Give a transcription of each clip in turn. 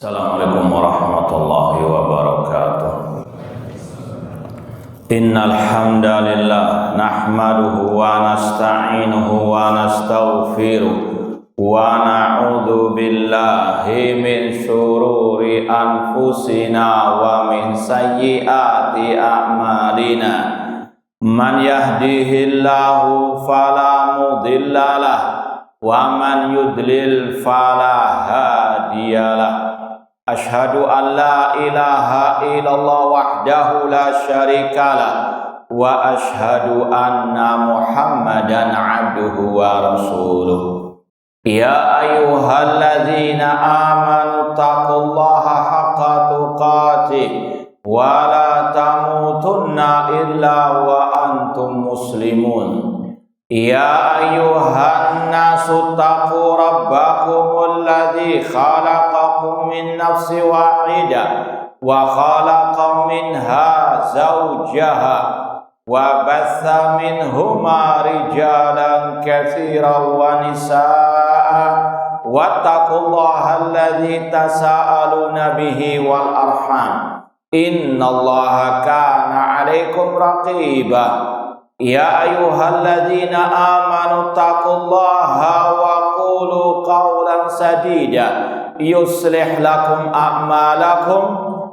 Assalamualaikum warahmatullahi wabarakatuh. Innal hamdalillah nahmaduhu wa nasta'inuhu wa nastaghfiruh wa na'udzu billahi min syururi anfusina wa min sayyiati a'malina. Man yahdihillahu fala mudhillalah wa man yudlil fala hadiyalah. Ashhadu an la ilaha illallah wahdahu la syarikalah wa ashhadu anna Muhammadan abduhu wa rasuluh. Ya ayyuhalladzina amanu taqullaha haqqa tuqatih wa la tamutunna illa wa antum muslimun. Ya ayyuhan nasu taqu rabbakumul ladzi khalaqakum min nafsin wahidah wa khalaqa minha zawjaha wa batha minhuma rijalan katsiran wa nisaa'a wattaqullaha alladzi tasaaluna bihi wal arham innallaha kana 'alaikum raqiba. Ya ayyuhalladzina amanu taqullaha wa qulu qawlan sadida yuslih lakum a'malakum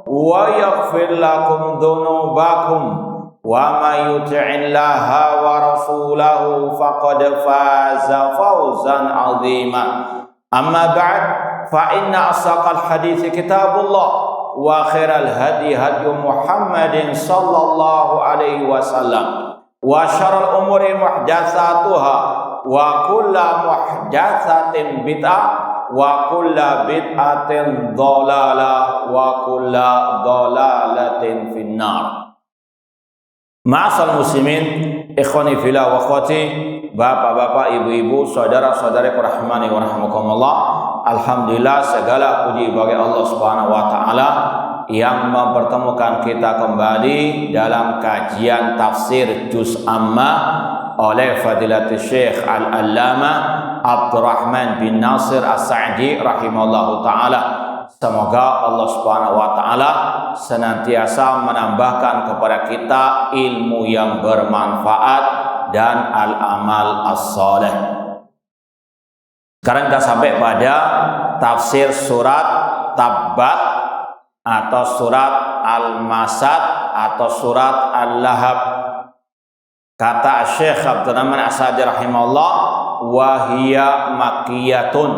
wa yaghfir lakum dhunubakum wa may yuti'illaha wa rasulahu faqad faza fawzan 'azima. Amma ba'd, fa inna asaqal hadits kitabullah wa khairal hadi hadi Muhammadin sallallahu alaihi wasallam wa syarrul umuri muhdatsatuha wa kullu muhdatsatin bid'ah wa kullu bid'atin dhalalah wa kullu dhalalatin finnar. Ma'asal muslimin, ikhwani fillah wa akhwati, bapak-bapak, ibu-ibu, saudara-saudari rahimani wa rahimakumullah. Alhamdulillah, segala puji bagi Allah Subhanahu wa taala yang mempertemukan kita kembali dalam kajian tafsir Juz Amma oleh Fadilatul Syekh Al-Allamah Abdurrahman bin Nasir As-Sa'di rahimahullahu ta'ala. Semoga Allah Subhanahu wa ta'ala senantiasa menambahkan kepada kita ilmu yang bermanfaat dan al-amal as-salih. Sekarang kita sampai pada tafsir surat Tabbat atau surat Al-Masad atau surat Al-Lahab. Kata Syekh Abdurrahman As-Sa'di rahimahullah, wahiyya makkiyatun.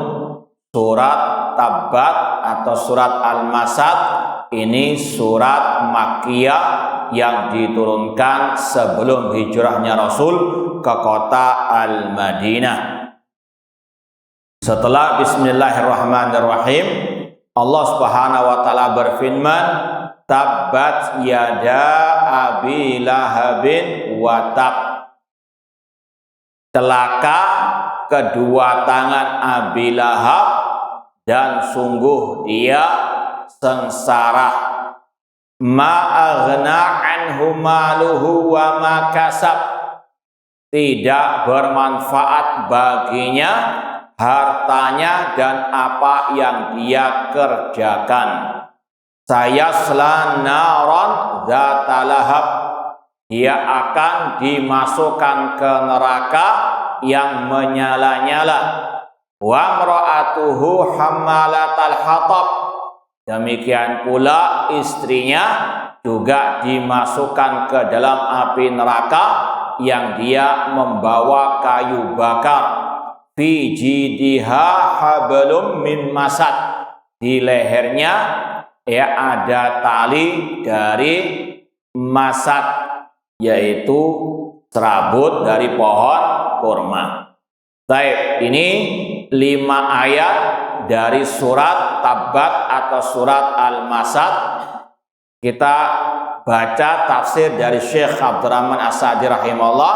Surat Tabbat atau surat Al-Masad ini surat makkiyah yang diturunkan sebelum hijrahnya Rasul ke kota Al-Madinah. Setelah bismillahirrahmanirrahim, Allah Subhanahu wa taala berfirman, tabbat yada abi lahabin wa tab. Celaka kedua tangan Abi Lahab dan sungguh dia sengsara. Ma aghna anhu maluhu wa ma kasab. Tidak bermanfaat baginya hartanya dan apa yang dia kerjakan. Sayasla naran dzata lahab. Dia akan dimasukkan ke neraka yang menyala-nyala. Wa mra'atuhu hammalatal hatab. Demikian pula istrinya juga dimasukkan ke dalam api neraka yang dia membawa kayu bakar. Fi jidiha hablum min masad. Di lehernya ada tali dari masad, yaitu serabut dari pohon kurma. Baik, ini 5 ayat dari surat Tabbat atau surat Al-Masad. Kita baca tafsir dari Syekh Abdurrahman As-Sa'di rahimahullah.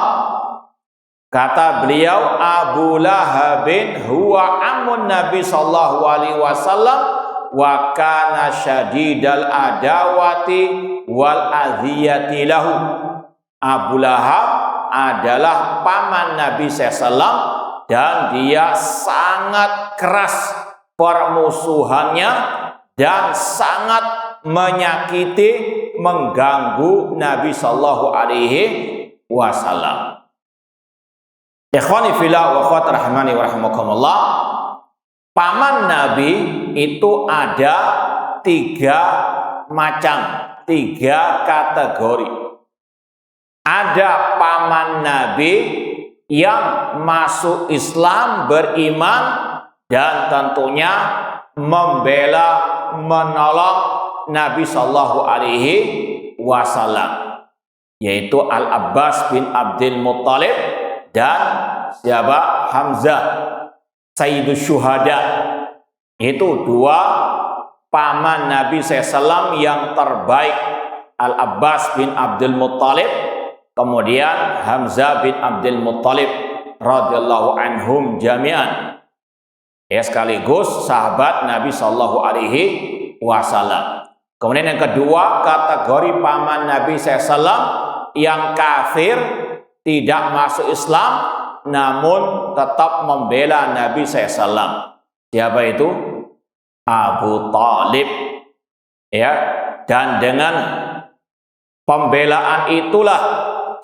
Kata beliau, Abu Lahabin huwa ammun Nabi sallallahu alaihi wasallam wa kana syadidal adawati wal adhiyati lahu. Abu Lahab adalah paman Nabi SAW dan dia sangat keras permusuhannya dan sangat menyakiti, mengganggu Nabi Shallallahu Alaihi Wasallam. Ikhwani fillah wa akhwat rahmani wa rahimakumullah, paman Nabi itu ada 3 macam, 3 kategori. Ada paman Nabi yang masuk Islam, beriman, dan tentunya membela, menolong Nabi Shallallahu Alaihi Wasallam, yaitu Al-Abbas bin Abdul Muttalib dan siapa? Hamzah, Sayyidus Syuhada. Itu 2 paman Nabi SAW yang terbaik, Al-Abbas bin Abdul Muttalib, kemudian Hamzah bin Abdul Muttalib radhiyallahu anhum jami'an. Ya, sekaligus sahabat Nabi Shallallahu Alaihi Wasallam. Kemudian yang kedua, kategori paman Nabi SAW yang kafir, tidak masuk Islam, namun tetap membela Nabi SAW. Siapa itu? Abu Thalib. Ya, dan dengan pembelaan itulah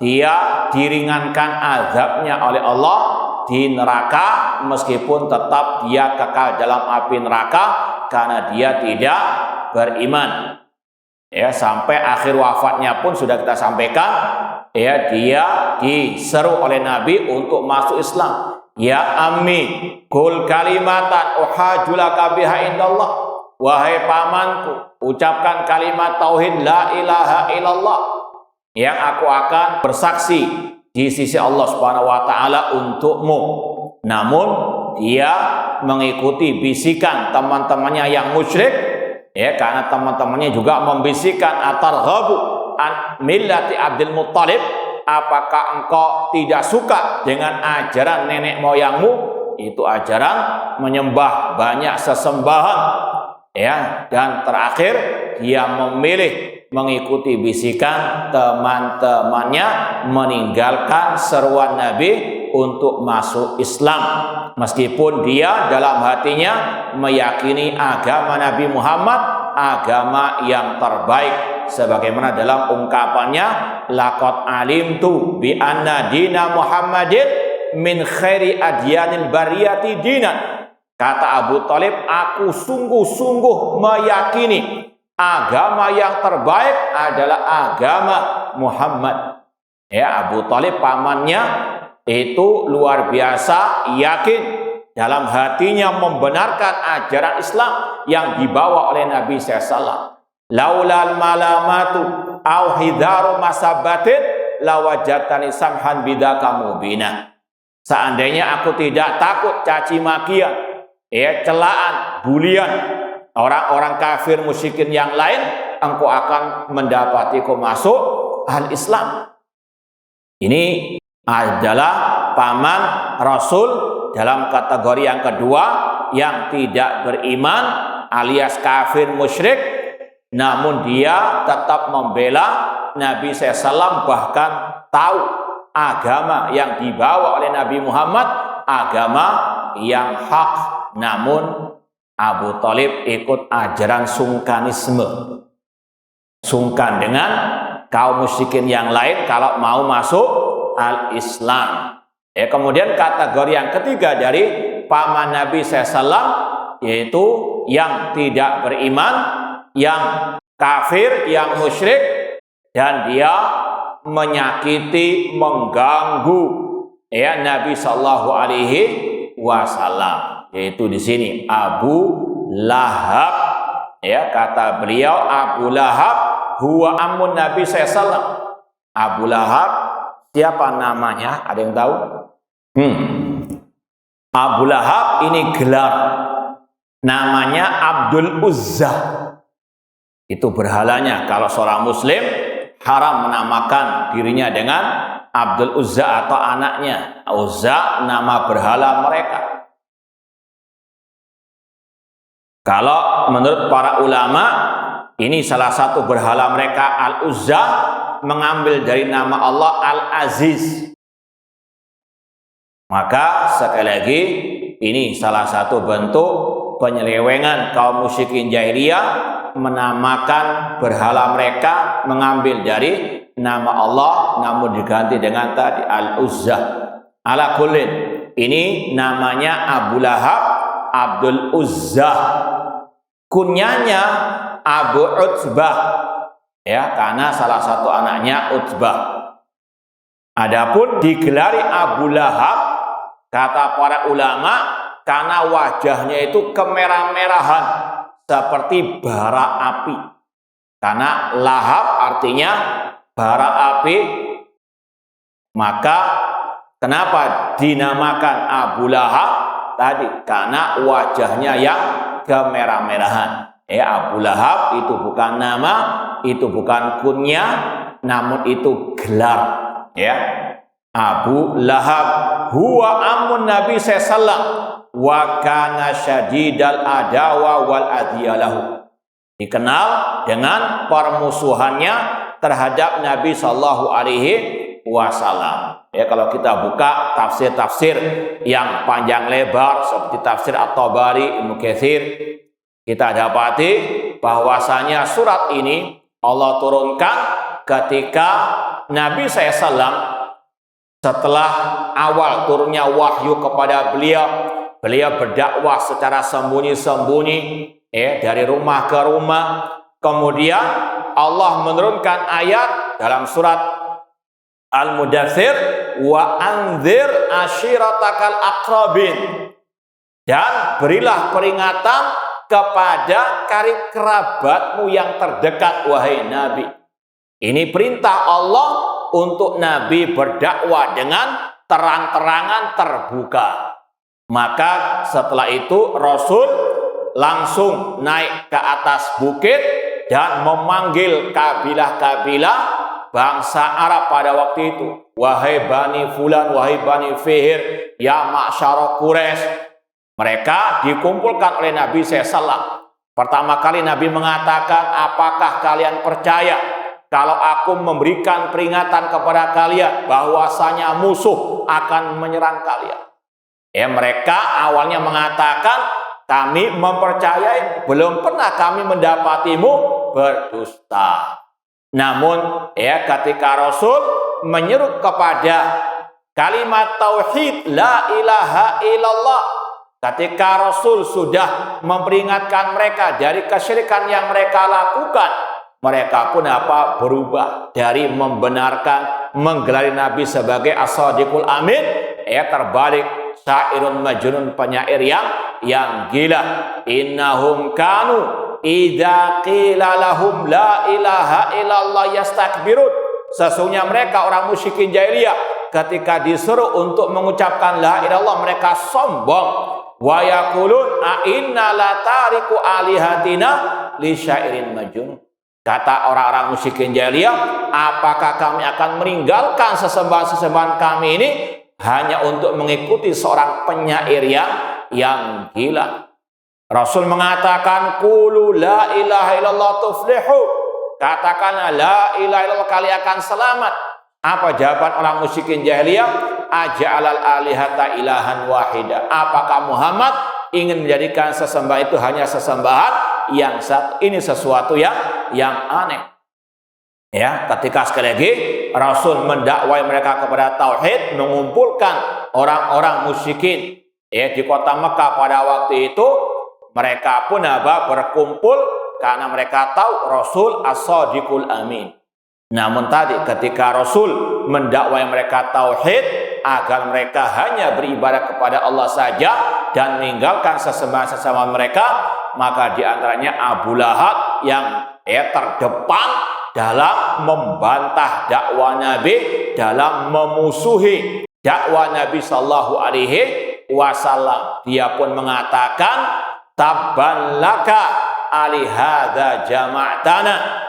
dia diringankan azabnya oleh Allah di neraka, meskipun tetap dia kekal dalam api neraka karena dia tidak beriman. Ya, sampai akhir wafatnya pun sudah kita sampaikan, ya, dia diseru oleh Nabi untuk masuk Islam. Ya ammi, qul kalimatan uhajulaka biha indallah. Wahai pamanku, ucapkan kalimat tauhid la ilaha illallah yang aku akan bersaksi di sisi Allah Subhanahu wa taala untukmu. Namun dia mengikuti bisikan teman-temannya yang musyrik, ya, karena teman-temannya juga membisikkan atarghabu an millati Abdul Muttalib, apakah engkau tidak suka dengan ajaran nenek moyangmu? Itu ajaran menyembah banyak sesembahan, ya. Dan terakhir dia memilih mengikuti bisikan teman-temannya, meninggalkan seruan Nabi untuk masuk Islam, meskipun dia dalam hatinya meyakini agama Nabi Muhammad agama yang terbaik, sebagaimana dalam ungkapannya, laqad alimtu bi anna dina Muhammadin min khairi adyanil bariyati dinan. Kata Abu Thalib, aku sungguh-sungguh meyakini agama yang terbaik adalah agama Muhammad. Ya, Abu Thalib pamannya itu luar biasa yakin, dalam hatinya membenarkan ajaran Islam yang dibawa oleh Nabi SAW. Laulal malamatu au hidaru masabatin lawajatani samhan bidaka mubina. Seandainya aku tidak takut caci makian, ya, celaan, bulian orang-orang kafir musyrikin yang lain, engkau akan mendapatiku masuk al-Islam. Ini adalah paman Rasul dalam kategori yang kedua, yang tidak beriman alias kafir musyrik, namun dia tetap membela Nabi SAW, bahkan tahu agama yang dibawa oleh Nabi Muhammad agama yang hak, namun Abu Thalib ikut ajaran sungkanisme, sungkan dengan kaum musyrikin yang lain kalau mau masuk al-Islam. Ya, kemudian kategori yang ketiga dari paman Nabi SAW, yaitu yang tidak beriman, yang kafir, yang musyrik, dan dia menyakiti, mengganggu, ya, Nabi Shallallahu Alaihi Wasallam, yaitu di sini Abu Lahab. Ya, kata beliau, Abu Lahab huwa ammun Nabi SAW. Abu Lahab siapa namanya? Ada yang tahu? Abu Lahab ini gelar, namanya Abdul Uzza. Itu berhalanya. Kalau seorang muslim haram menamakan dirinya dengan Abdul Uzza atau anaknya. Uzza nama berhala mereka. Kalau menurut para ulama, ini salah satu berhala mereka, Al-Uzza, mengambil dari nama Allah Al-Aziz. Maka sekali lagi, ini salah satu bentuk penyelewengan kaum musyrikin jahiliyah menamakan berhala mereka, mengambil dari nama Allah namun diganti dengan tadi Al-Uzza. Ala kullin, ini namanya Abu Lahab Abdul Uzza, kunyanya Abu Utbah, ya, karena salah satu anaknya Utbah. Adapun digelari Abu Lahab, kata para ulama, karena wajahnya itu kemerah-merahan seperti bara api. Karena lahab artinya bara api, maka kenapa dinamakan Abu Lahab tadi? Karena wajahnya yang kemerah-merahan. Abu Lahab itu bukan nama, itu bukan kunya, namun itu gelar. Ya, Abu Lahab huwa amun Nabi sallallahu wa kana syadidal adawa wal adiyalahu. Dikenal dengan permusuhannya terhadap Nabi sallallahu alaihi wasallam. Ya, kalau kita buka tafsir-tafsir yang panjang lebar seperti tafsir At-Tabari, Ibnu Katsir, kita dapati bahwasanya surat ini Allah turunkan ketika Nabi SAW setelah awal turunnya wahyu kepada beliau berdakwah secara sembunyi-sembunyi, dari rumah ke rumah. Kemudian Allah menurunkan ayat dalam surat Al-Mudaththir, wa anzir ashiratakal aqrabin, dan berilah peringatan kepada karib kerabatmu yang terdekat, wahai Nabi. Ini perintah Allah untuk Nabi berdakwah dengan terang-terangan terbuka. Maka setelah itu Rasul langsung naik ke atas bukit dan memanggil kabilah-kabilah bangsa Arab pada waktu itu. Wahai Bani Fulan, wahai Bani Fihir, ya ma'syara Quraisy. Mereka dikumpulkan oleh Nabi SAW. Pertama kali Nabi mengatakan, apakah kalian percaya kalau aku memberikan peringatan kepada kalian bahwasanya musuh akan menyerang kalian? Mereka awalnya mengatakan, kami mempercayai, belum pernah kami mendapatimu berdusta. Namun ketika Rasul menyeru kepada kalimat tauhid la ilaha illallah, ketika Rasul sudah memperingatkan mereka dari kesyirikan yang mereka lakukan, mereka pun berubah dari membenarkan menggelari Nabi sebagai as-sadiqul amin, terbalik syairun majnun, penyair yang gila. Innahum kanu idza qila lahum la ilaha illallah yastakbirun. Sesungguhnya mereka orang musyrikin jahiliyah ketika disuruh untuk mengucapkan la ilaha illallah, mereka sombong. Wa yaqulun a inna la tariku alihatina li syairin majnun. Kata orang-orang musyrikin jahiliyah, apakah kami akan meninggalkan sesembahan-sesembahan kami ini hanya untuk mengikuti seorang penyair yang gila? Rasul mengatakan, qulu la ilaha illallah tuflihu. Katakanlah la ilaha illallah, kalian akan selamat. Apa jawaban orang musyrikin jahiliyah? Aja'alal alihata ilahan wahida. Apakah Muhammad ingin menjadikan sesembahan itu hanya sesembahan yang satu? Ini sesuatu yang aneh. Ketika sekali lagi Rasul mendakwai mereka kepada tauhid, mengumpulkan orang-orang musyrikin di kota Mekah pada waktu itu, mereka pun berkumpul karena mereka tahu Rasul as-sadiqul amin. Namun tadi ketika Rasul mendakwai mereka tauhid agar mereka hanya beribadah kepada Allah saja dan meninggalkan sesembahan-sesembahan mereka, maka diantaranya Abu Lahab yang terdepan dalam membantah dakwah Nabi, dalam memusuhi dakwah Nabi sallallahu alaihi wasallam. Dia pun mengatakan, tabban laka alihadza jama'tana.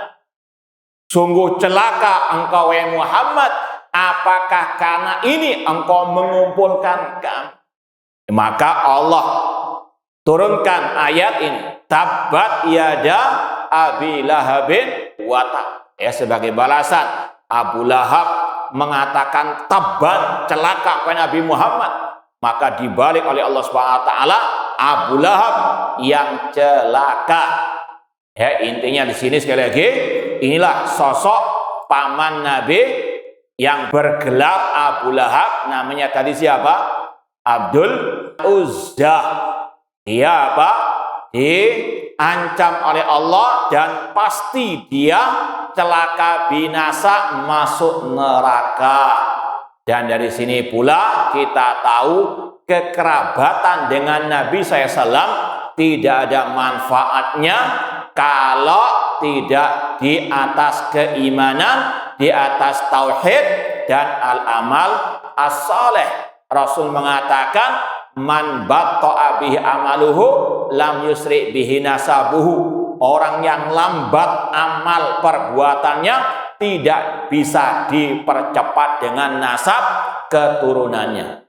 Sungguh celaka engkau wahai Muhammad, apakah karena ini engkau mengumpulkan kami? Maka Allah turunkan ayat ini, tabbat yada abi lahabin wata. Sebagai balasan Abu Lahab mengatakan tabban, celaka kepada Nabi Muhammad. Maka dibalik oleh Allah Subhanahu wa taala, Abu Lahab yang celaka. Ya, intinya di sini sekali lagi, inilah sosok paman Nabi yang bergelar Abu Lahab. Namanya tadi siapa? Abdul Uzza. Dia apa? Diancam oleh Allah dan pasti dia celaka binasa masuk neraka. Dan dari sini pula kita tahu kekerabatan dengan Nabi SAW tidak ada manfaatnya kalau tidak di atas keimanan, di atas tauhid dan al-amal as-saleh. Rasul mengatakan, man batta'a bihi amaluhu lam yusri bihi nasabuhu. Orang yang lambat amal perbuatannya tidak bisa dipercepat dengan nasab keturunannya.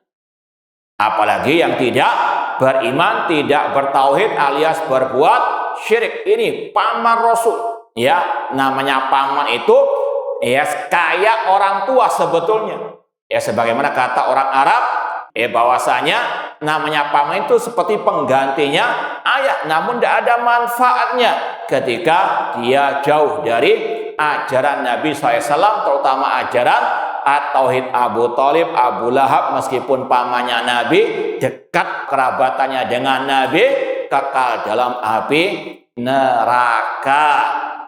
Apalagi yang tidak beriman, tidak bertauhid alias berbuat syirik. Ini paman Rasul. Ya, namanya paman itu ya kayak orang tua sebetulnya. Ya, sebagaimana kata orang Arab, bahwasanya namanya paman itu seperti penggantinya ayah, namun tidak ada manfaatnya ketika dia jauh dari ajaran Nabi SAW, terutama ajaran at-tauhid. Abu Thalib, Abu Lahab, meskipun pamannya Nabi, dekat kerabatannya dengan Nabi, kekal dalam api neraka.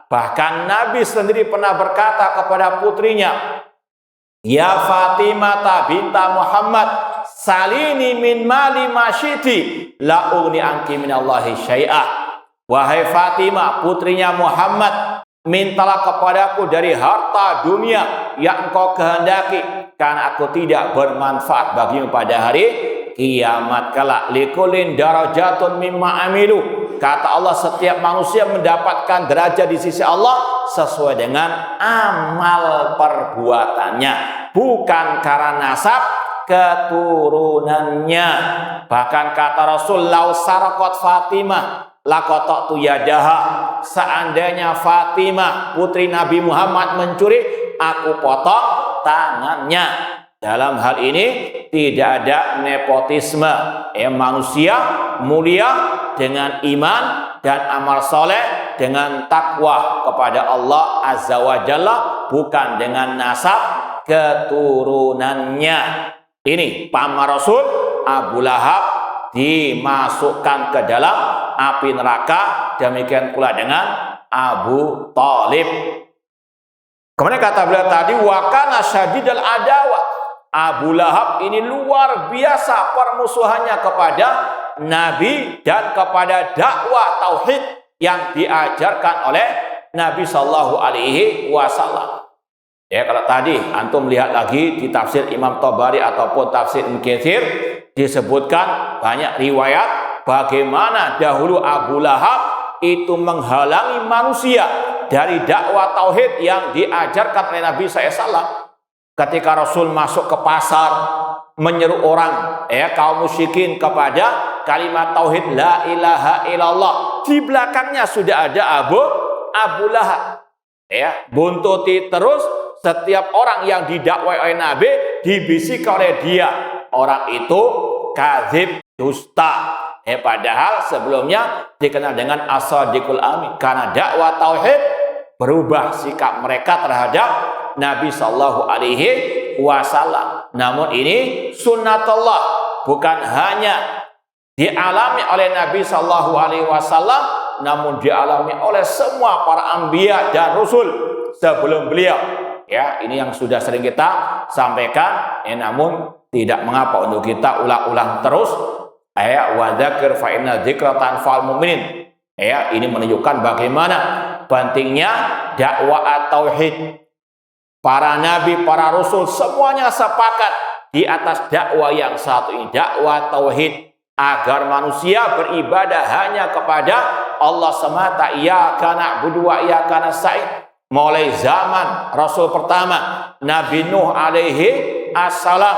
Bahkan Nabi sendiri pernah berkata kepada putrinya, ya Fatimah binta Muhammad, salini min mali masyiti la ugni anki minallahi syai'ah. Wahai Fatimah, putrinya Muhammad, mintalah kepadaku dari harta dunia yang engkau kehendaki, karena aku tidak bermanfaat bagimu pada hari kiamat kelak. Likulin darajatun mimma amilu. Kata Allah, setiap manusia mendapatkan derajat di sisi Allah sesuai dengan amal perbuatannya, bukan karena nasab keturunannya. Bahkan kata Rasul, lau sarakot Fatimah laqata'tu yadaha. Seandainya Fatimah putri Nabi Muhammad mencuri, aku potong tangannya. Dalam hal ini tidak ada nepotisme. Manusia mulia dengan iman dan amal soleh, dengan takwa kepada Allah Azza wa Jalla, bukan dengan nasab keturunannya. Ini paman Rasul Abu Lahab dimasukkan ke dalam api neraka. Demikian pula dengan Abu Thalib. Kemudian kata beliau tadi, wa kana syadidal adawah. Abu Lahab ini luar biasa permusuhannya kepada Nabi dan kepada dakwah tauhid yang diajarkan oleh Nabi Shallallahu Alaihi Wasallam. Ya, kalau tadi antum lihat lagi di tafsir Imam Tabari ataupun tafsir Ibnu Katsir, disebutkan banyak riwayat bagaimana dahulu Abu Lahab itu menghalangi manusia dari dakwah tauhid yang diajarkan oleh Nabi SAW. Ketika Rasul masuk ke pasar menyeru orang kaum musyrikin kepada kalimat tauhid la ilaha illallah, di belakangnya sudah ada Abu Lahab. Buntuti terus setiap orang yang didakwai oleh Nabi, dibisik oleh dia, orang itu kadzib, dusta. Padahal sebelumnya dikenal dengan as-sadiqul amin, karena dakwah tauhid berubah sikap mereka terhadap Nabi Sallallahu Alaihi Wasallam. Namun ini sunnatullah, bukan hanya dialami oleh Nabi Sallallahu Alaihi Wasallam, namun dialami oleh semua para anbiya dan rasul sebelum beliau. Ini yang sudah sering kita sampaikan, namun tidak mengapa untuk kita ulang-ulang terus. Wa dzakir fa inna dzikra tanfa'ul mu'minin. Ini menunjukkan bagaimana pentingnya dakwah tauhid. Para nabi, para rasul semuanya sepakat di atas dakwah yang satu ini, dakwah tauhid, agar manusia beribadah hanya kepada Allah semata. Iyyaka na'budu wa iyyaka nasta'in. Mulai zaman Rasul pertama Nabi Nuh alaihi assalam,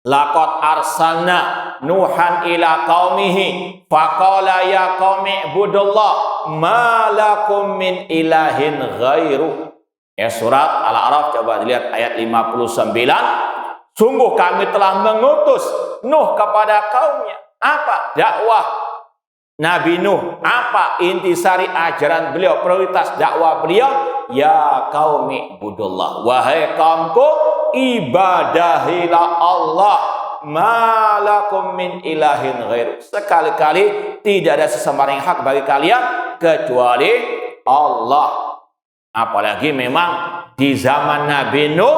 laqad arsalna Nuhan ila qaumihi faqala ya qaumi ibudullah ma lakum min ilahin ghairu. Surat Al-A'raf, coba dilihat ayat 59. Sungguh kami telah mengutus Nuh kepada kaumnya. Apa? Dakwah. Nabi Nuh, apa intisari ajaran beliau, prioritas dakwah beliau? Ya qaumi budullah, wahai kaumku, ibadahilah Allah, malakum min ilahin ghairu. Sekali-kali tidak ada sesembahan yang hak bagi kalian kecuali Allah. Apalagi memang di zaman Nabi Nuh,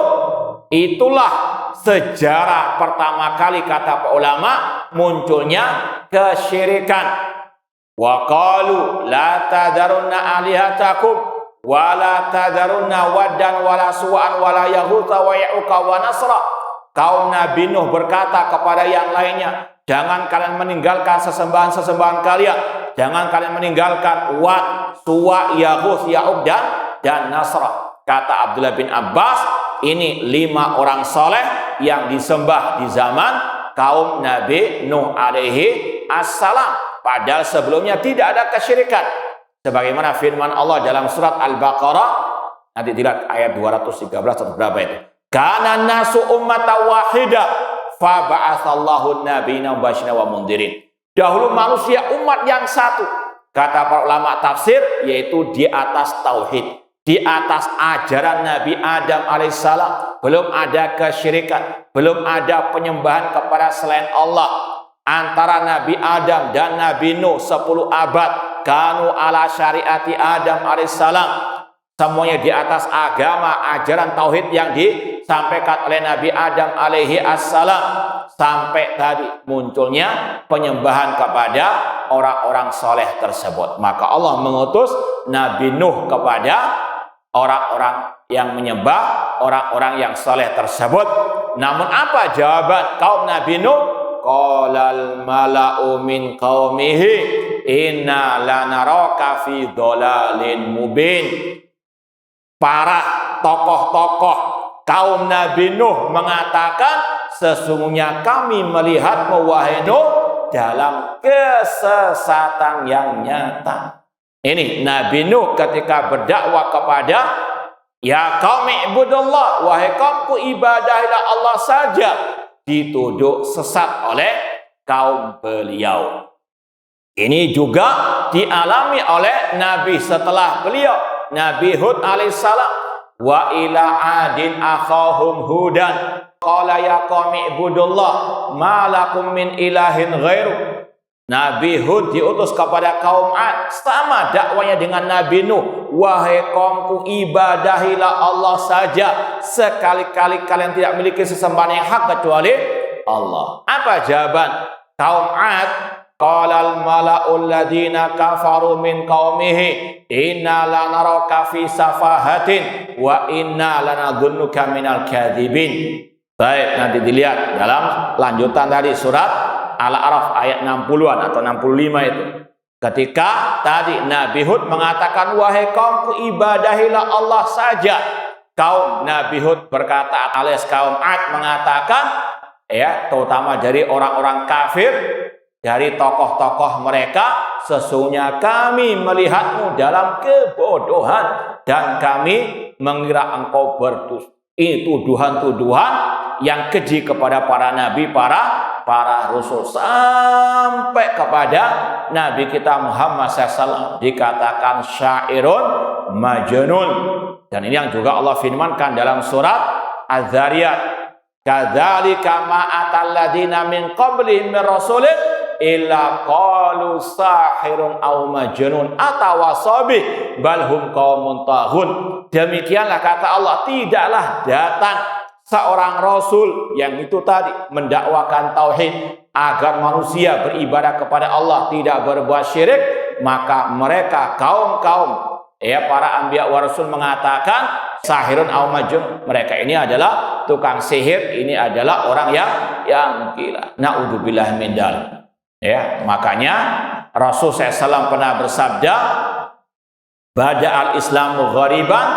itulah sejarah pertama kali, kata para ulama, munculnya kesyirikan. Wa qalu la tadarunna alihatakum wa la tadarunna waddan wa la su'an wa la yaghutha wa ya'uqa wa nasra. Kaum Nabi Nuh berkata kepada yang lainnya, jangan kalian meninggalkan sesembahan-sesembahan kalian, jangan kalian meninggalkan Wad, Suwa, Yaghuth, Ya'uq dan Nasra. Kata Abdullah bin Abbas, ini 5 orang soleh yang disembah di zaman kaum Nabi Nuh alaihi assalam. Padahal sebelumnya tidak ada kesyirikan. Sebagaimana firman Allah dalam surat Al-Baqarah, nanti dilihat ayat 213 atau berapa itu. Kana nasu ummatan wahida fa ba'atsallahu nabiyina mubasyirin wa mundirin. Dahulu manusia umat yang satu. Kata para ulama tafsir, yaitu di atas tauhid, di atas ajaran Nabi Adam alaihissalam. Belum ada kesyirikan, belum ada penyembahan kepada selain Allah. Antara Nabi Adam dan Nabi Nuh 10 abad, kanu ala syariati Adam alaihissalam. Semuanya di atas agama ajaran tauhid yang disampaikan oleh Nabi Adam alaihi assalam. Sampai tadi munculnya penyembahan kepada orang-orang soleh tersebut. Maka Allah mengutus Nabi Nuh kepada orang-orang yang menyembah orang-orang yang soleh tersebut. Namun apa jawaban kaum Nabi Nuh? Qalal mala'u min qaumihi inna lanaraka fi dhalalin mubin. Para tokoh-tokoh kaum Nabi Nuh mengatakan, sesungguhnya kami melihat wahai Nuh dalam kesesatan yang nyata. Ini Nabi Nuh ketika berdakwah kepada ya qaumi ibudullah, wahai kaumku ibadahilah Allah saja, dituduh sesat oleh kaum beliau. Ini juga dialami oleh Nabi setelah beliau, Nabi Hud alaihissalam. Wa ila adin akhahum hudan qala ya qaumi ibudullah ma lakum min ilahin ghairu. Nabi Hud diutus kepada kaum Ad, sama dakwanya dengan Nabi Nuh. Wahai kaumku ibadahilah Allah saja, sekali-kali kalian tidak memiliki sesembahan yang hak kecuali Allah. Apa jawaban kaum Ad? Qalal mala'ul ladina kafaru min qaumihi inna lanaraka fi safahatin wa inna lanadhunnuka minal kadzibin. Baik, nanti dilihat dalam lanjutan tadi surat Al-A'raf ayat 60-an atau 65 itu. Ketika tadi Nabi Hud mengatakan wahai kaumku ibadahilah Allah saja, kaum Nabi Hud berkata, alias kaum Ad mengatakan, ya, terutama dari orang-orang kafir, dari tokoh-tokoh mereka, sesungguhnya kami melihatmu dalam kebodohan dan kami mengira engkau berdusta. Ini tuduhan-tuduhan yang keji kepada para nabi, para rasul, sampai kepada Nabi kita Muhammad SAW dikatakan syairun majnun. Dan ini yang juga Allah firmankan dalam surat Az-Zariyat, kadzalika ma atal ladina min qablihim min rasulin illa qalu sahirun aw majnun atawasabih bal hum qaumun taghun. Demikianlah kata Allah, tidaklah datang seorang rasul yang itu tadi mendakwakan tauhid agar manusia beribadah kepada Allah, tidak berbuat syirik, maka mereka kaum-kaum para anbiya wa rasul mengatakan sahirun aw majnun, mereka ini adalah tukang sihir, ini adalah orang yang gila. Naudzubillah min dzalik. Ya, makanya Rasul SAW pernah bersabda, bada'al islamu ghariban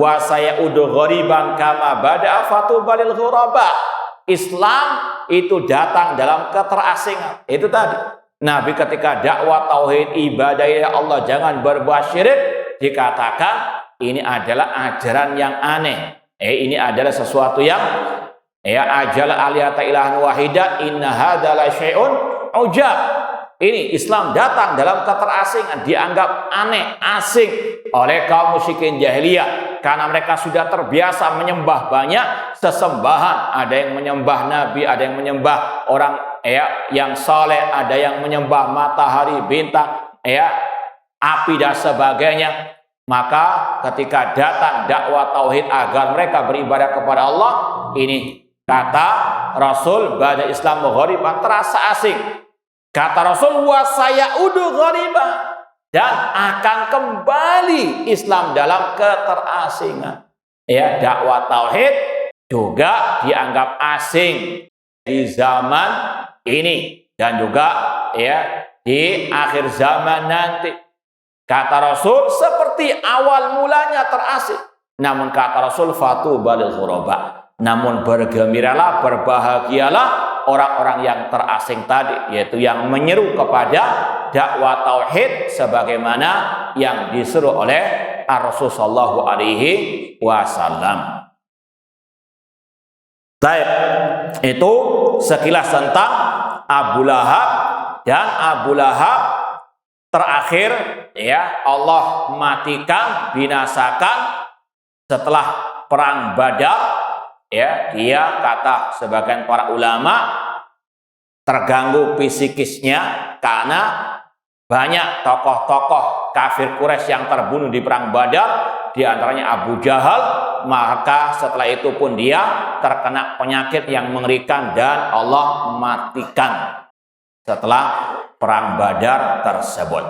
wa sayaudu ghariban kama bada'a fatubalil ghuraba. Islam itu datang dalam keterasingan. Itu tadi Nabi ketika dakwah tauhid ibadah ya Allah, jangan berbuat syirik, dikatakan ini adalah ajaran yang aneh. Ini adalah sesuatu yang ajal aliyata ilahan wahida inna hadza la syai'un ujab. ini Islam datang dalam keterasingan, dianggap aneh, asing oleh kaum musyrikin jahiliyah karena mereka sudah terbiasa menyembah banyak sesembahan. Ada yang menyembah nabi, ada yang menyembah orang yang saleh, ada yang menyembah matahari, bintang, api dan sebagainya. Maka ketika datang dakwah tauhid agar mereka beribadah kepada Allah, ini kata Rasul, bada Islam ghariban, terasa asing. Kata Rasul, wa sayaudu ghariban, dan akan kembali Islam dalam keterasingan. Dakwah tauhid juga dianggap asing di zaman ini dan juga di akhir zaman nanti. Kata Rasul, seperti awal mulanya terasing. Namun kata Rasul, fatuba lil ghuraba, namun bergembiralah, berbahagialah orang-orang yang terasing tadi, yaitu yang menyeru kepada dakwah tauhid sebagaimana yang disuruh oleh Rasul sallallahu alaihi wasallam. Baik, itu sekilas tentang Abu Lahab. Dan Abu Lahab terakhir Allah matikan, binasakan setelah perang Badar. Dia kata sebagian para ulama terganggu psikisnya karena banyak tokoh-tokoh kafir Quraisy yang terbunuh di perang Badar, di antaranya Abu Jahal. Maka setelah itu pun dia terkena penyakit yang mengerikan dan Allah matikan setelah perang Badar tersebut.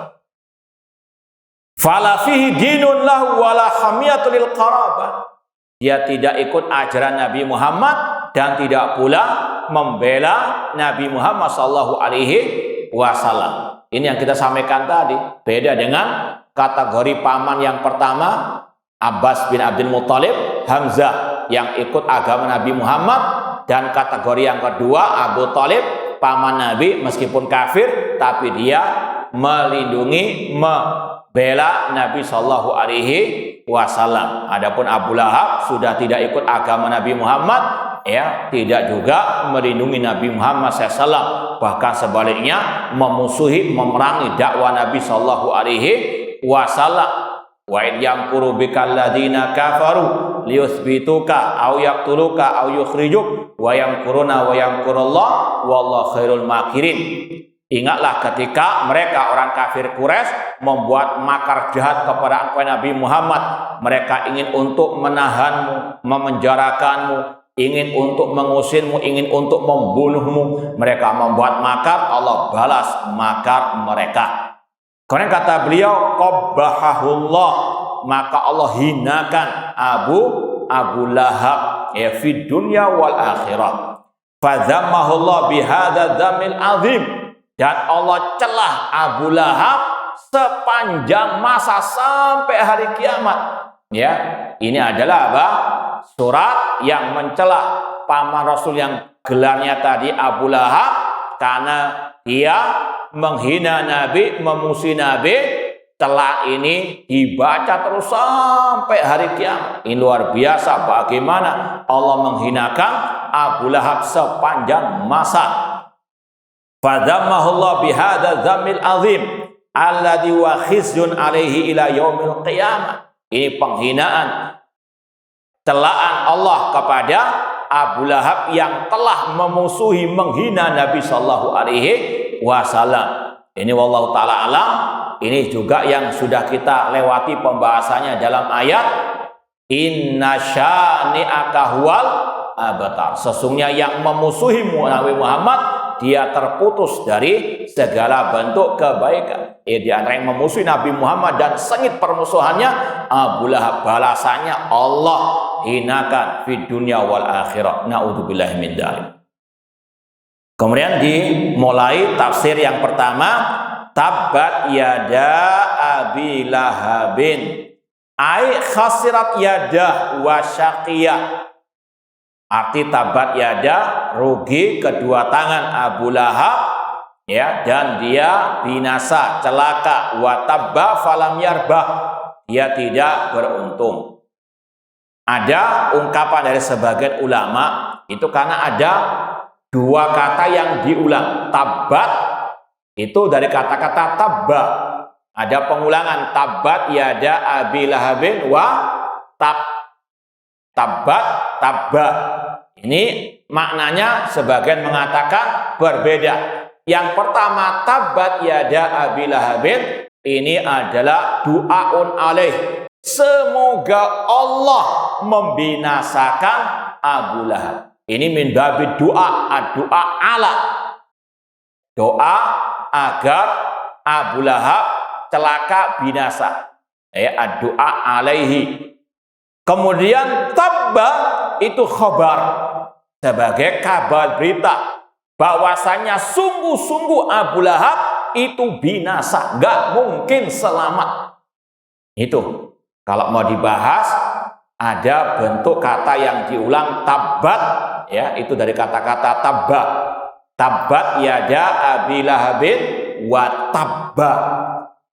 Fala fihi dinun lahu wala hamiyatul lil qarabah. Dia tidak ikut ajaran Nabi Muhammad dan tidak pula membela Nabi Muhammad sallallahu alaihi wasallam. Ini yang kita sampaikan tadi. Beda dengan kategori paman yang pertama, Abbas bin Abdul Muthalib, Hamzah yang ikut agama Nabi Muhammad, dan kategori yang kedua Abu Thalib, paman Nabi meskipun kafir tapi dia melindungi, membela Nabi sallallahu alaihi wasallam. Adapun Abu Lahab sudah tidak ikut agama Nabi Muhammad, tidak juga melindungi Nabi Muhammad SAW, bahkan sebaliknya memusuhi, memerangi dakwah Nabi sallallahu alaihi wasallam. Wa in yamkuru bikal ladina kafaru liyuthbituka aw yaqtuluka aw yukhrijuk wa yamkuruna wa yamkurullah wallahu khairul makirin. Ingatlah ketika mereka orang kafir Quraisy membuat makar jahat kepada engkau Nabi Muhammad. Mereka ingin untuk menahanmu, memenjarakanmu, ingin untuk mengusirmu, ingin untuk membunuhmu. Mereka membuat makar, Allah balas makar mereka. Kemudian kata beliau, qabbahahullah, maka Allah hinakan Abu Lahab fi dunya wal akhirah. Fadzammahullah bihadza dzamil azim, dan Allah celah Abu Lahab sepanjang masa sampai hari kiamat. Ini adalah apa? Surat yang mencela paman Rasul yang gelarnya tadi Abu Lahab karena dia menghina Nabi, memusuhi Nabi. Celah ini dibaca terus sampai hari kiamat. Ini luar biasa bagaimana Allah menghinakan Abu Lahab sepanjang masa. Fadzammahullah bihadza dzamil azim alladzi wa khizyun alaihi ila yaumil qiyamah. Ini penghinaan, celaan Allah kepada Abu Lahab yang telah memusuhi, menghina Nabi sallallahu alaihi wasallam. Ini wallahu taala alam. Ini juga yang sudah kita lewati pembahasannya dalam ayat inna syani'aka huwal abtar. Sesungguhnya yang memusuhi Nabi Muhammad, dia terputus dari segala bentuk kebaikan. Di antara yang memusuhi Nabi Muhammad dan sengit permusuhannya, Abu Lahab, balasannya Allah hinakan di dunia wal akhirah. Na'udzubillahi min dzalik. Kemudian dimulai tafsir yang pertama, tabbat yada abi lahabin ai khasirat yadah wa syaqiyah. Arti tabat yada, rugi kedua tangan Abu Lahab, dan dia binasa, celaka. Wa tabba falam yarbah, dia tidak beruntung. Ada ungkapan dari sebagian ulama itu karena ada dua kata yang diulang. Tabat Itu dari kata-kata tabba. Ada pengulangan tabbat yada abi lahabin wa tab. Tabbat, tabba. Ini maknanya sebagian mengatakan berbeda. Yang pertama tabbat yada abi lahabin, ini adalah du'aun alaih. Semoga Allah membinasakan Abu Lahab. Ini min babi doa, doa ala. Doa agar Abu Lahab celaka binasa. Doa alaihi. Kemudian tabba itu khabar, sebagai kabar berita bahwasanya sungguh-sungguh Abu Lahab itu binasa, nggak mungkin selamat. Itu kalau mau dibahas ada bentuk kata yang diulang tabbat, ya, itu dari kata-kata tabba. Tabbat yada abi lahabin wa tabba.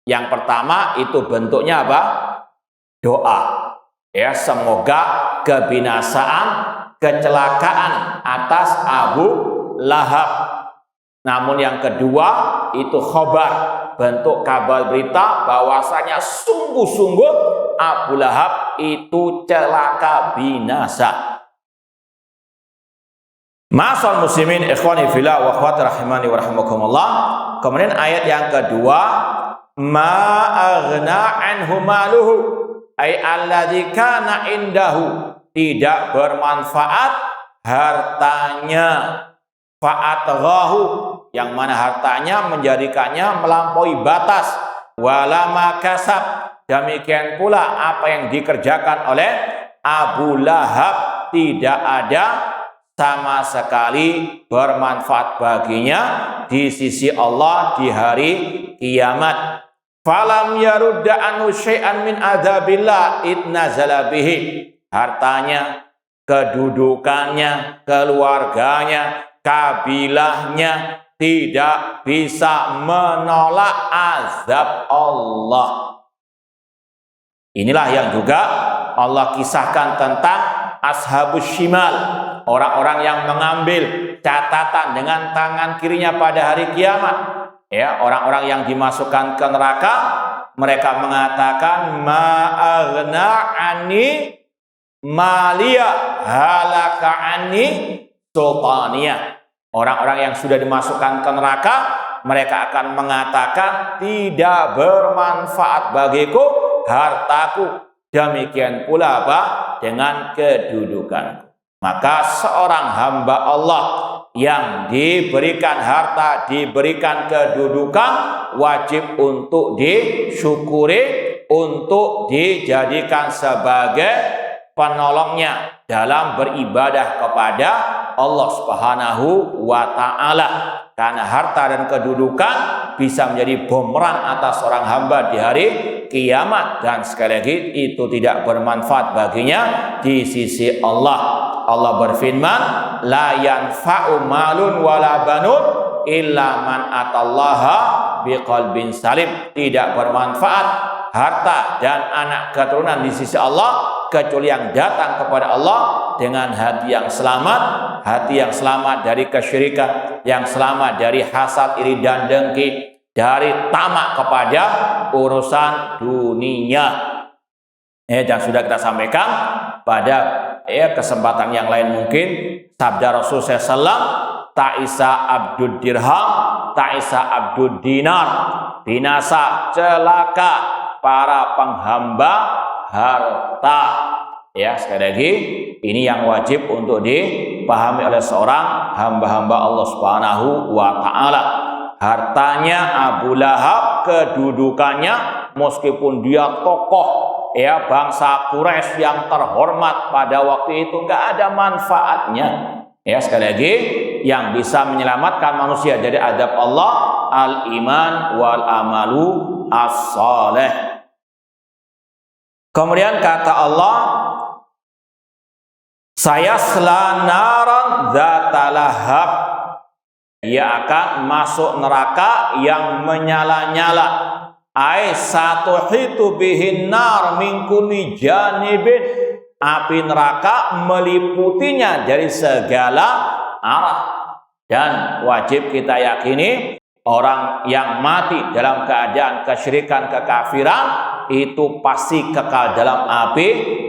Yang pertama itu bentuknya apa? Doa. Ya, semoga kebinasaan, kecelakaan atas Abu Lahab. Namun yang kedua itu khobar, bentuk kabar berita bahwasanya sungguh-sungguh Abu Lahab itu celaka binasa. Ma'asal muslimin ikhwani fillah wa akhwati rahimani wa rahimakumullah. Kemudian ayat yang kedua, ma aghna anhu maluhu ay alladzi kana indahu, tidak bermanfaat hartanya, fa'atghahu, yang mana hartanya menjadikannya melampaui batas, wala makasab, demikian pula apa yang dikerjakan oleh Abu Lahab tidak ada sama sekali bermanfaat baginya di sisi Allah di hari kiamat. Falam yarudda anhu syai'an min adzabillah idnazala bihi. Hartanya, kedudukannya, keluarganya, kabilahnya tidak bisa menolak azab Allah. Inilah yang juga Allah kisahkan tentang ashabus shimal, orang-orang yang mengambil catatan dengan tangan kirinya pada hari kiamat. Ya, orang-orang yang dimasukkan ke neraka, mereka mengatakan ma'aghna ani maliya halaka ani sultaniya. Orang-orang yang sudah dimasukkan ke neraka, mereka akan mengatakan tidak bermanfaat bagiku hartaku, demikian pula apa dengan kedudukan. Maka seorang hamba Allah yang diberikan harta, diberikan kedudukan, wajib untuk disyukuri, untuk dijadikan sebagai penolongnya dalam beribadah kepada Allah Subhanahu wa ta'ala. Karena harta dan kedudukan bisa menjadi bumerang atas seorang hamba di hari kiamat, dan sekali lagi itu tidak bermanfaat baginya di sisi Allah. Allah berfirman, la yanfa'u malun wala banun illa man atallaha biqalbin salim. Tidak bermanfaat harta dan anak keturunan di sisi Allah kecuali yang datang kepada Allah dengan hati yang selamat, hati yang selamat dari kesyirikan, yang selamat dari hasad, iri dan dengki, dari tamak kepada urusan dunia. Dan sudah kita sampaikan pada kesempatan yang lain mungkin, sabda Rasul SAW, ta'isa abdud dirham, ta'isa abdud dinar, binasa, celaka para penghamba harta. Ya, sekali lagi ini yang wajib untuk dipahami oleh seorang hamba-hamba Allah Subhanahu wa ta'ala. Hartanya Abu Lahab, kedudukannya, meskipun dia tokoh bangsa Quraisy yang terhormat pada waktu itu, nggak ada manfaatnya. Ya, sekali lagi yang bisa menyelamatkan manusia dari azab Allah al-iman wal amalu as-saleh. Kemudian kata Allah, saya selanaran zatalahab, ia akan masuk neraka yang menyala-nyala. Ai satuhitu bihin nar min kulli janibin, api neraka meliputinya dari segala arah. Dan wajib kita yakini orang yang mati dalam keadaan kesyirikan, kekafiran, itu pasti kekal dalam api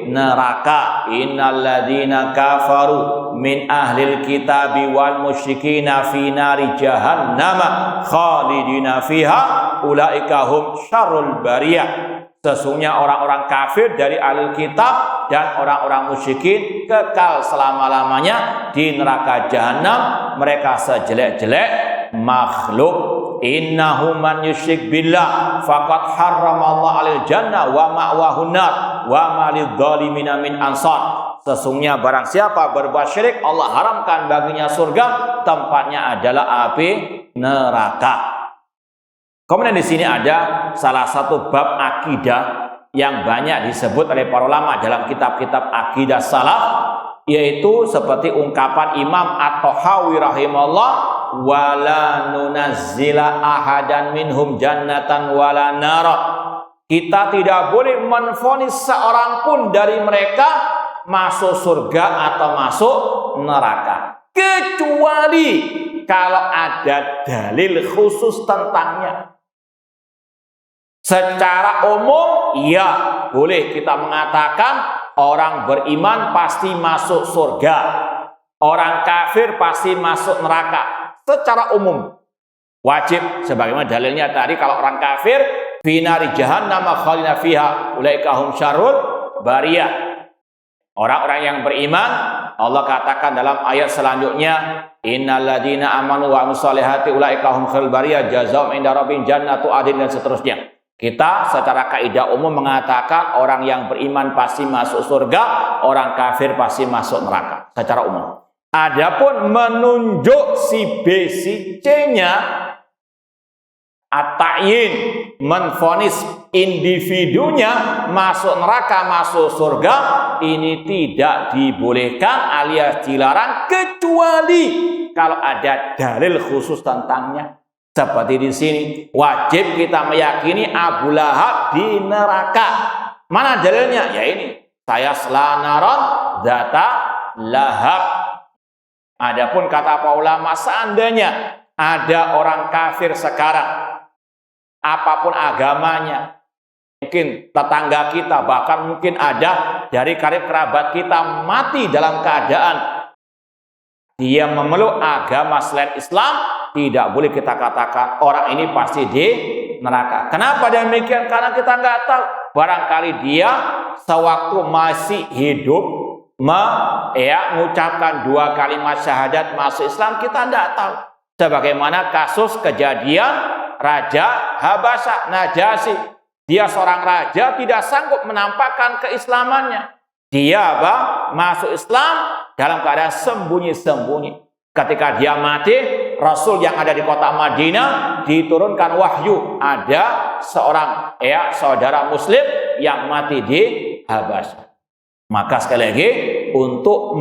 neraka. Innalladzina kafaru min ahlil kitabi wal musyrikina fi nari jahannam khalidina fiha ulaika hum syarrul bariyah. Sesungguhnya orang-orang kafir dari ahli kitab dan orang-orang musyrikin kekal selama-lamanya di neraka jahanam. Mereka sejelek-jelek makhluk. Innahu man yusyrik billah faqad harramallahu alal jannah wa ma'wahun nar wa ma lidzalimina min ansar. Sesungguhnya barang siapa berbuat syirik, Allah haramkan baginya surga, tempatnya adalah api neraka. Kemudian di sini ada salah satu bab akidah yang banyak disebut oleh para ulama dalam kitab-kitab akidah salaf, yaitu seperti ungkapan Imam At-Tahawi rahimahullah, wala nunazzila ahadan minhum jannatan wala nara. Kita tidak boleh menvonis seorang pun dari mereka masuk surga atau masuk neraka, kecuali kalau ada dalil khusus tentangnya. Secara umum, ya boleh kita mengatakan orang beriman pasti masuk surga, orang kafir pasti masuk neraka. Secara umum wajib, sebagaimana dalilnya tadi, kalau orang kafir finari jahannam khalidina fiha ulaika hum syarrul bariyah. Orang-orang yang beriman, Allah katakan dalam ayat selanjutnya, innalladzina amanu wa amilus solihati ulaika hum khairul bariyah jazaa'uhum inda rabbihim jannatu adnin, dan seterusnya. Kita secara kaidah umum mengatakan orang yang beriman pasti masuk surga, orang kafir pasti masuk neraka secara umum. Adapun menunjuk si B si C-nya, at-ta'yin, menvonis individunya masuk neraka masuk surga, ini tidak dibolehkan alias dilarang, kecuali kalau ada dalil khusus tentangnya. Seperti di sini, wajib kita meyakini Abu Lahab di neraka. Mana dalilnya? Ya ini, saya selanaron dzata lahab. Adapun kata para ulama, seandainya ada orang kafir sekarang, apapun agamanya, mungkin tetangga kita, bahkan mungkin ada dari karib kerabat kita mati dalam keadaan dia memeluk agama selain Islam, tidak boleh kita katakan orang ini pasti di neraka. Kenapa demikian? Karena kita nggak tahu. Barangkali dia sewaktu masih hidup mengucapkan 2 kalimat syahadat masuk Islam, kita nggak tahu. Sebagaimana kasus kejadian Raja Habasya Najasyi. Dia seorang raja, tidak sanggup menampakkan keislamannya. Dia masuk Islam dalam keadaan sembunyi-sembunyi. Ketika dia mati, Rasul yang ada di kota Madinah diturunkan wahyu, ada seorang saudara muslim yang mati di Habasyah. Maka sekali lagi, untuk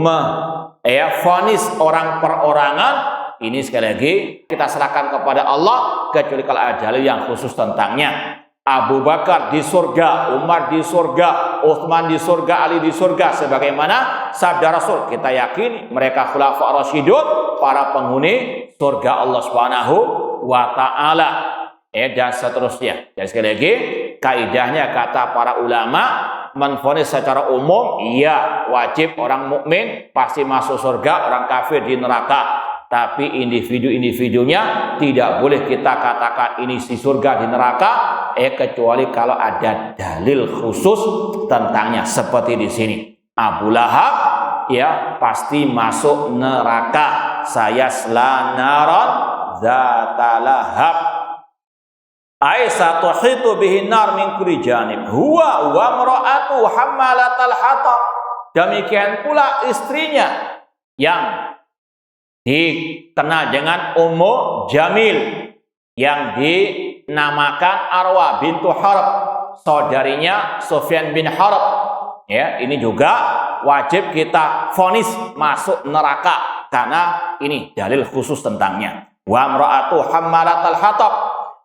vonis orang perorangan, ini sekali lagi kita serahkan kepada Allah, kecuali kalau ada dalil yang khusus tentangnya. Abu Bakar di surga, Umar di surga, Utsman di surga, Ali di surga, sebagaimana sabda Rasul. Kita yakini mereka khulafa rasyidun, para penghuni surga Allah Subhanahu wa taala, dan seterusnya. Dan sekali lagi, kaidahnya kata para ulama, menvonis secara umum, iya wajib orang mukmin pasti masuk surga, orang kafir di neraka. Tapi individu-individunya tidak boleh kita katakan ini di surga di neraka, kecuali kalau ada dalil khusus tentangnya. Seperti di sini, Abu Lahab pasti masuk neraka. Saya selanaron dzata lahab. Aisyah tuhitu bihin nar min kulli janib. Huwa wa imra'atu hammalatal hatab. Demikian pula istrinya yang dikenal dengan Ummu Jamil, yang dinamakan Arwa bintu Harb, saudarinya Sufyan bin Harb. Ini juga wajib kita vonis masuk neraka karena ini dalil khusus tentangnya. Wa imra'atu hammalatal hatab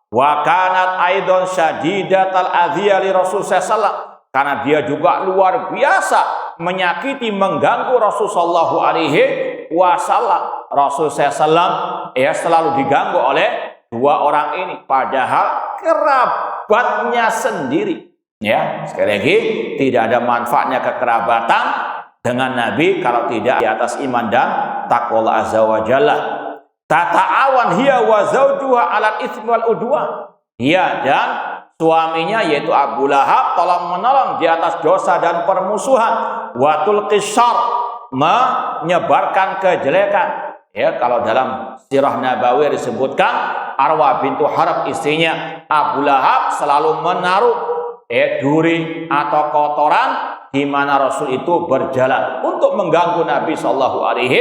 wa kanat aidan syadidatal adhiya li Rasul sallallahu alaihi wasallam, karena dia juga luar biasa menyakiti, mengganggu Rasul sallallahu alaihi wasallam. Rasul sallallahu selalu diganggu oleh dua orang ini, padahal kerabatnya sendiri. Ya, sekali lagi tidak ada manfaatnya kekerabatan dengan Nabi kalau tidak di atas iman dan takwa Allah azza wa jalla. Tata'awan hiya wa zawjuha 'alal itsmi wal udwan. Dia dan suaminya yaitu Abu Lahab tolong menolong di atas dosa dan permusuhan. Wa tulqisar, menyebarkan kejelekan. Ya, kalau dalam sirah Nabawi disebutkan Arwah bintu Harb istrinya Abu Lahab selalu menaruh duri atau kotoran di mana Rasul itu berjalan untuk mengganggu Nabi Shallallahu Alaihi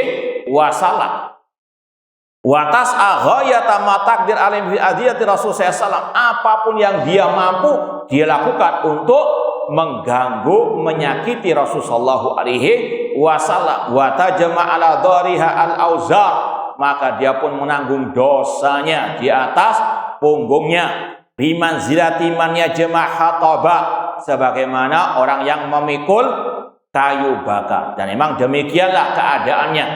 Wasallam. Watas aghayata ma takdir alim fi adiyati Rasul sallallahu, apapun yang dia mampu dia lakukan untuk mengganggu, menyakiti Rasul sallallahu alaihi wasallam. Wa tajma ala dhariha al auzar, maka dia pun menanggung dosanya di atas punggungnya. Bimanzilati man yajma hataba, sebagaimana orang yang memikul kayu bakar. Dan memang demikianlah keadaannya.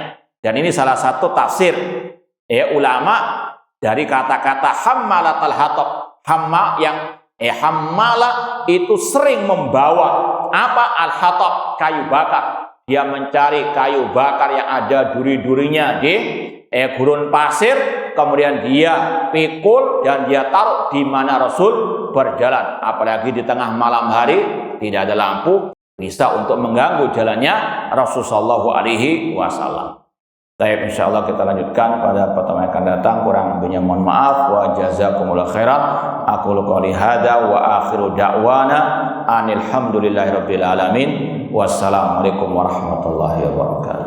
Dan ini salah satu tafsir ulama dari kata-kata hammalatul hatab. Hamma yang hammala itu sering membawa apa? Al-hatab, kayu bakar. Dia mencari kayu bakar yang ada duri-durinya di gurun pasir, kemudian dia pikul dan dia taruh di mana Rasul berjalan. Apalagi di tengah malam hari tidak ada lampu, bisa untuk mengganggu jalannya Rasul sallallahu alaihi wasallam. Baik, insyaallah kita lanjutkan pada pertemuan akan datang. Kurang lebihnya mohon maaf. Wa jazakumullahu khairan. Aqulu qouli hadza wa akhiru da'wana anil hamdulillahi rabbil alamin. Wassalamualaikum warahmatullahi wabarakatuh.